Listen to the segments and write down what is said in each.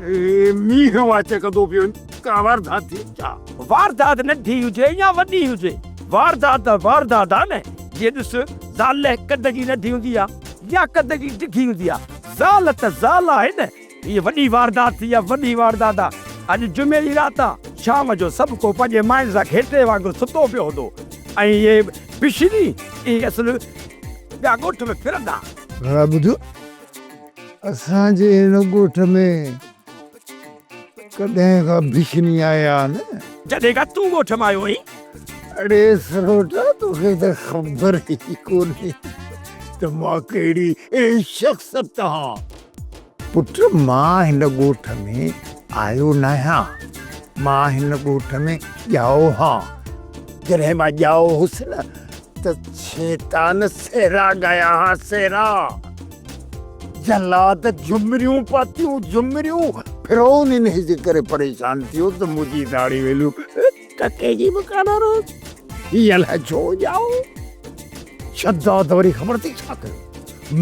मींहुं अचे कदों पियो का वारदात थी छा? वारदात नंढी हुजे या वॾी हुजे, वारदात वारदात आहे न। ये ॾिस, ज़ाल कद जी नंढी हूंदी आहे या कद जी डिघी हूंदी आहे, ज़ाल त ज़ाल आहे न। ये वॾी वारदात थी आहे, वॾी वारदात आहे। अॼु जुमे जी राति आहे, शाम जो सभु को पंहिंजे माइन सां घेटे वांगुरु सुतो पियो हूंदो ऐं ये बिशनी इहे असुलु ॿिया ॻोठ में फिरंदा। भला ॿुधो, असांजे हिन ॻोठ में कॾहिं खां भिशनी आया न। जॾहिं खां तूं ॻोठ मां आयो हुई। अड़े सरोटा, तोखे त ख़बर ई कोन्हे त मां कहिड़ी शख़्सियत आहियां। पुट, मां हिन ॻोठ में आयो न आहियां, मां हिन ॻोठ में ॼाओ हां। जॾहिं मां ॼाओ हुउसि न त शैतान सेरा ॻाया हा, सेरा जलाद झुमरियूं पातियूं, झुमरियूं। फिरौन इन जे करे परेशान थियो त मुंहिंजी दाढ़ी वेलू टके जी बि कान रोज़। हीअ अलाए छो ॼाओ। शद्दाद वरी ख़बर थी छा कयो,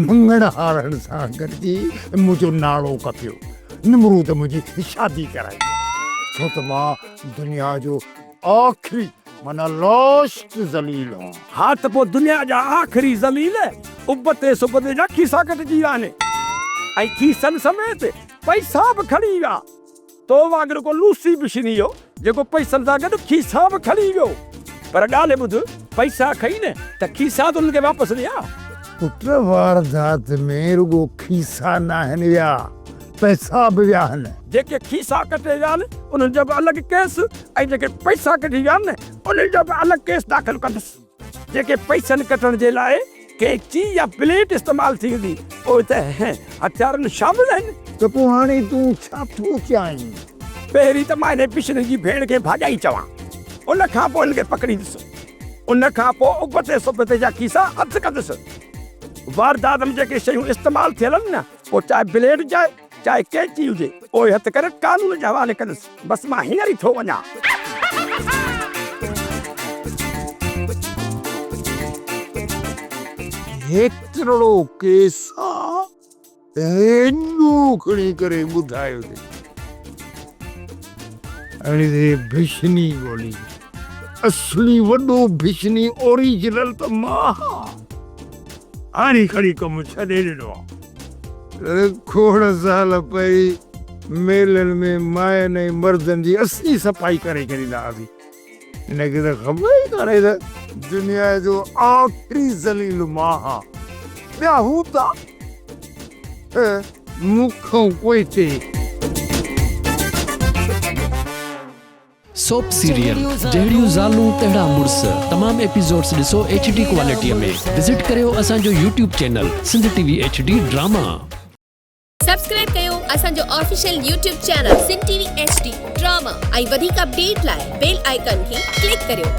मंगण हारण सां गॾिजी मुंहिंजो नालो कपियो। निमरूद मुंहिंजी शादी कराई, छो त मां दुनिया जो आख़िरी माना लास्ट ज़लील आहियां। हा त पोइ दुनिया जा आख़िरी ज़लील उबते सुबते जा खीसा कटिजी विया आहिनि ऐं खीसनि समेत पैसा बि खणी विया। तो वांगुरु को लूसी बिशनी हो जेको पैसनि सां गॾु खीसा बि खणी वियो। पर ॻाल्हि ॿुध, पैसा खई न त खीसा त हुनखे वापसि ॾिया। पुट, वारदात में रुगो खीसा न आहिनि विया, पैसा बि विया आहिनि। जेके खीसा कटे विया आहिनि उन्हनि जो बि अलॻि केस ऐं जेके पैसा कटी विया आहिनि उन्हनि जो बि अलॻि केस दाख़िल कंदुसि। जेके पैसनि कटण जे लाइ कैची या प्लेट इस्तेमालु थी हूंदी उहे त हथियारनि शामिल आहिनि। त पोइ हाणे तूं छा थो चाहीं? पहिरीं त मां हिन बिशनी जी भेण खे भाॼाई चवां, उन खां पोइ हिनखे पकड़ींदुसि, उन खां पोइ उबते सुबते जा खीसा हथु कंदुसि। वारदात में जेके शयूं इस्तेमालु थियल आहिनि न, पोइ चाहे ब्लेड हुजे चाहे कैची हुजे, उहे हथु करे कानून जे हवाले कंदुसि। बसि मां हींअर ई थो वञा। हेतिरो केसा एॾो खणी करे ॿुधायो अथई। हाणे भिशनी ॻोल्ही, असली वॾो भिशनी ओरिजिनल त मां हाणे खणी कमु छॾे ॾिनो आहे। खोड़ साल पहिरीं मेलनि में मायुनि ऐं मर्दनि जी असली सफ़ाई करे छॾींदा हुआसीं। हिनखे त ख़बर ई कान्हे त दुनिया जो आख़िरी ज़लील मां हा। ॿिया हू त मूंखां कोई थे। सोप सीरियल जहिड़ियूं ज़ालूं तहिड़ा मुड़ुस तमाम एपिसोड्स ॾिसो HD क्वालिटीअ में। विज़िट करियो असांजो YouTube channel Sindh TV HD drama. Subscribe कयो असांजो official YouTube channel Sindh TV HD drama ऐं वधीक अपडेट लाइ बेल आइकन खे क्लिक करियो।